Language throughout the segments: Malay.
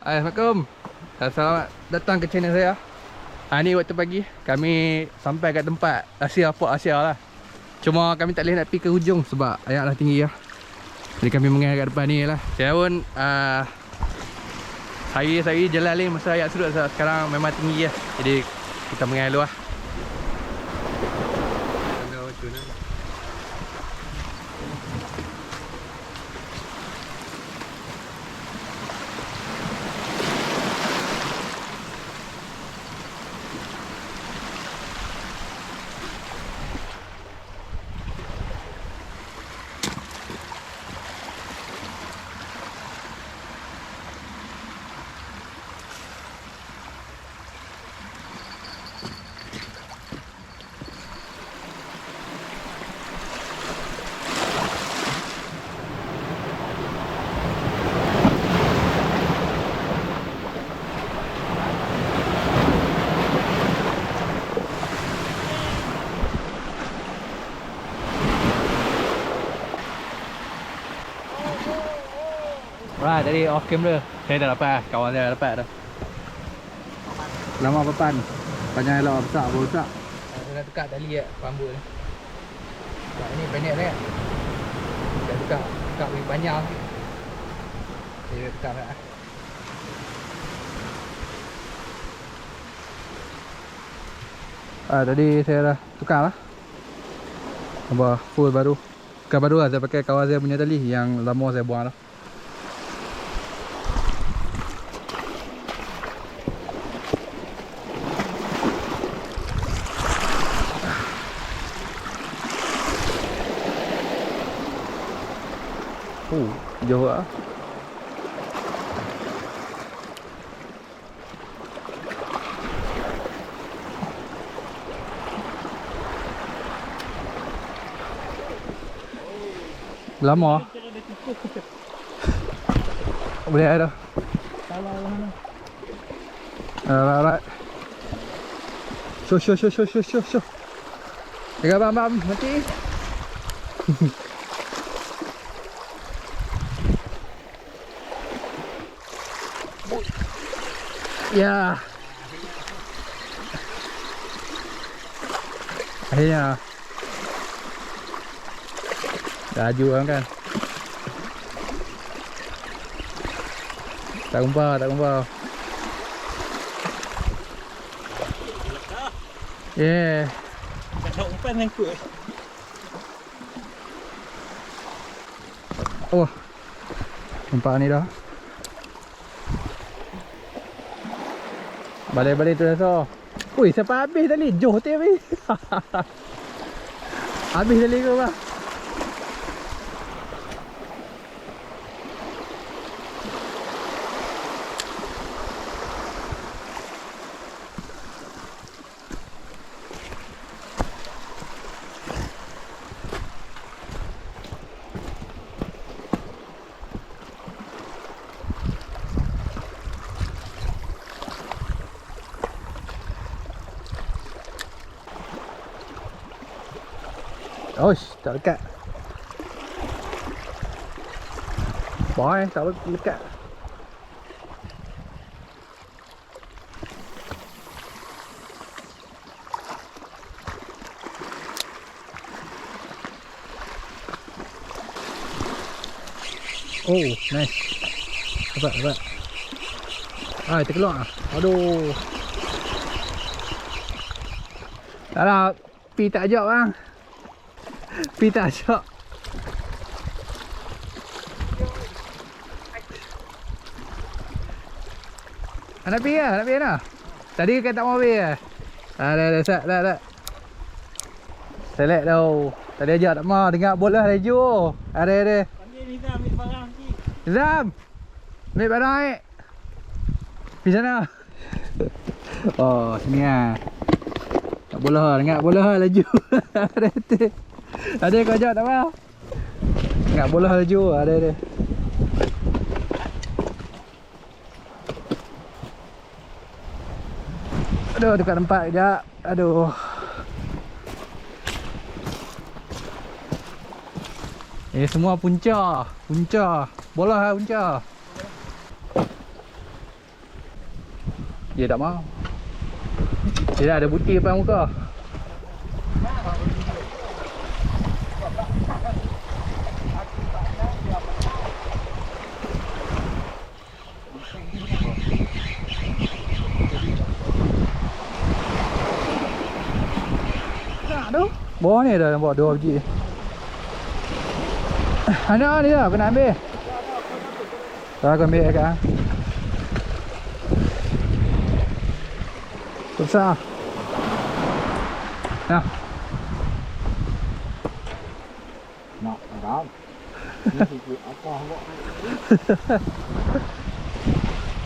Assalamualaikum. Selamat datang ke channel saya. Ni waktu pagi kami sampai kat tempat Asia, Port Asia lah. Cuma kami tak boleh nak pergi ke hujung sebab air dah tinggi lah. Jadi kami mengalir kat depan ni lah. Saya pun saya jalan ni masa air surut, sekarang memang tinggi lah. Jadi kita mengalir dulu lah. Right, tadi off camera saya dah dapat, kawan saya dah dapat dah. Lama papan. Panjang elok, besar pun besar. Saya dah tukar tali kat rambut ni. Sebab ni pendek sangat. Saya tukar lebih panjang. Saya dah tukar dah. Tadi saya dah tukar lah. Nampak full baru. Tukar baru lah, saya pakai kawan saya punya tali yang lama saya buang lah. Jauh lah. Lama. Boleh ada. Salah mana? Alright. Show. Tengah bam mati. Ya. Akhirnya laju kan. Tak kumpul. Yeah. Tak umpan sangkut. Oh. Nampak ni dah. Balik tu dah so. Ui, siapa habis tadi? Joh tu habis. Habis tadi kau bah. Oish, tak lekat. Boy, tak lekat. Oh, nice. Dapat. Terkeluar. Aduh. Tak lah, pi tak ajak bang. Pi tak ajak. Nak pi lah. Tadi kan tak mau pi lah. Dah. Select tau. Tadi ajak tak mau, dengar bola laju. Ada. Panggil Nizam ambil barang sikit. Nizam, ambil barang pergi sana. Oh, sini lah. Tak bola, dengar bola laju. Ada kau ajak tak mau? Dengar bola laju, ada. Aduh, dekat tempat kejap. Aduh. Semua punca. Bola lah punca. Dia tak mau. Dia dah ada butir depan muka. Bawah ni dah nampak 2 biji. Ada ni dah, kena ambil. Dah aku ambil kat. Besar. Nah. Nak agak. Ni apa awak?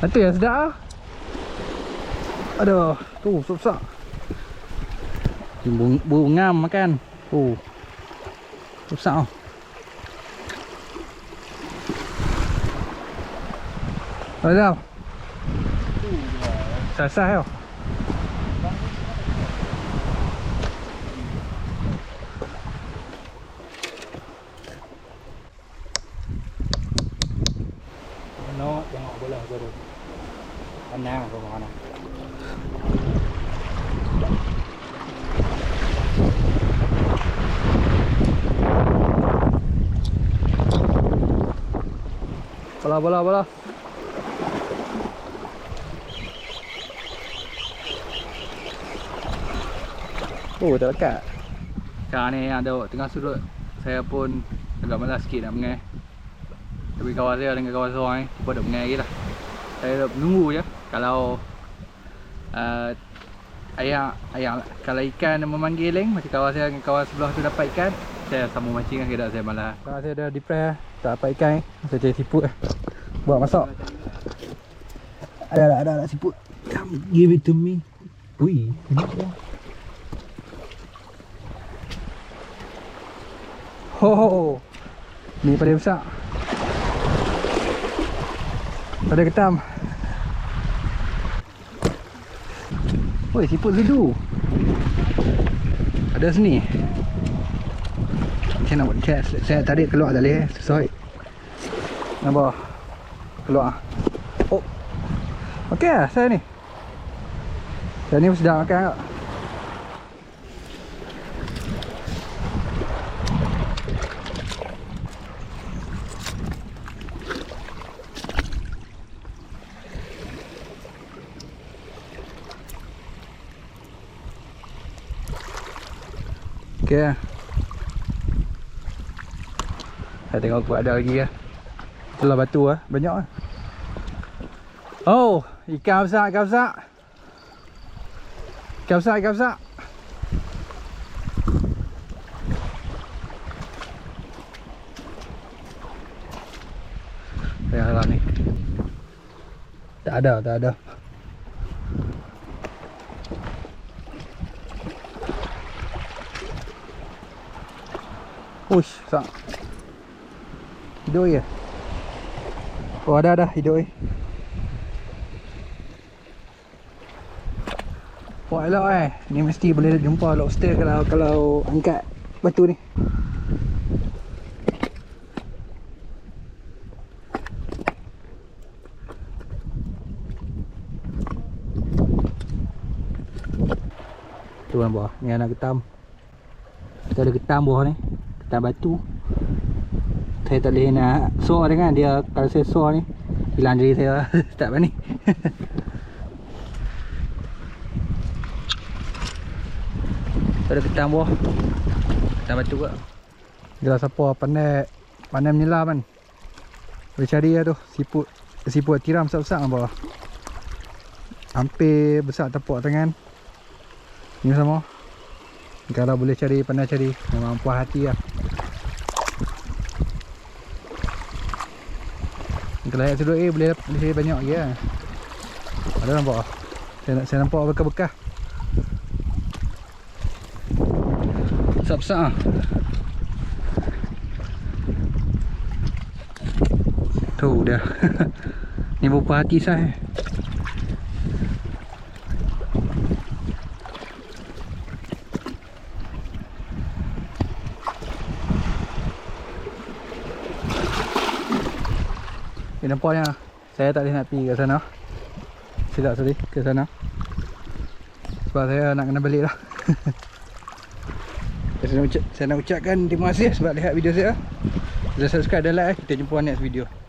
Nanti yang sedap ah. Aduh, tu besar. Burung ngam makan. Oh. Besar. Ada. Sasah yo. No, tengok bola baru. Tenang kau mana. Bola. Oh, tak lekat. Sekarang ni ada tengah sudut. Saya pun agak malas sikit nak mengai. Tapi kawan saya dengan kawan seorang ni cuba nak mengai lagi lah. Saya dah menunggu je. Kalau kalau ikan memanggil leng, macam kawan saya dengan kawan sebelah tu dapat ikan, saya sambung mancing lah, kira saya malas. Kawan saya dah depress, tak dapat ikan ni. Saya cari siput lah. Buat masak. Ada siput. Come, give it to me. Ui, ini dia. Ho, ni paling besar. Pada ketam. Oi, siput zudu. Ada sini. Macam nak buat cat. Saya tarik keluar tak boleh. Susah. Nampak? Keluar. Oh. Okey lah saya ni. Saya ni sedap makan tak? Okay. Saya tengok aku ada lagi lah. Itulah batu lah, banyak lah. Oh, ikan besar. Ikan besar. Yang dalam ni tak ada. Uish, besar. Hidup je. Oh, ada hidup je. Oh, elok ni mesti boleh jumpa lobster kalau angkat batu ni. Tu kan bawah, ni anak ketam. Kita ada ketam bawah ni, ketam batu. Saya tak boleh nak soar dengan dia. Kalau saya soar ni hilang diri saya. Tak berani. Ada ketam bawah, ketam batu kot. Bila siapa pandai menyelam kan, boleh cari lah tu siput tiram besar-besar kan bawah. Hampir besar tepuk tangan. Ni sama. Kalau boleh cari, pandai cari, memang puas hati lah. Kalau ayat sudut boleh banyak lagi lah. Ada nampak? Saya nampak bekas-bekas. Besar-besar. Tu dah. Ni berapa hati saya. Nampaknya saya tak boleh nak pergi ke sana. Silap tadi ke sana. Sebab saya nak kena balik lah. Saya nak ucapkan terima kasih sebab lihat video saya. Jangan subscribe dan like. Kita jumpa next video.